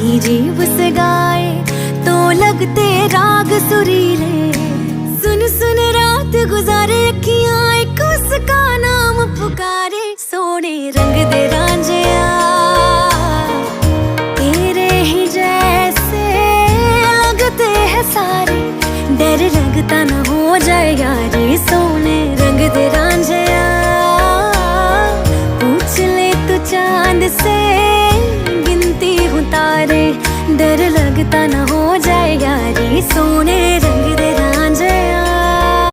जीव से गाए तो लगते राग सुरीले। सुन सुन रात गुजारे अखियां एक उसका नाम पुकारे। सोने रंग दे रांझिया तेरे ही जैसे लगते हैं सारे। डर लगता न हो जाए यारी। सोने रंग दे रांझिया पूछ ले तू चांद से गिनती हूँ तारे। डर लगता न हो जाए यारी। सोने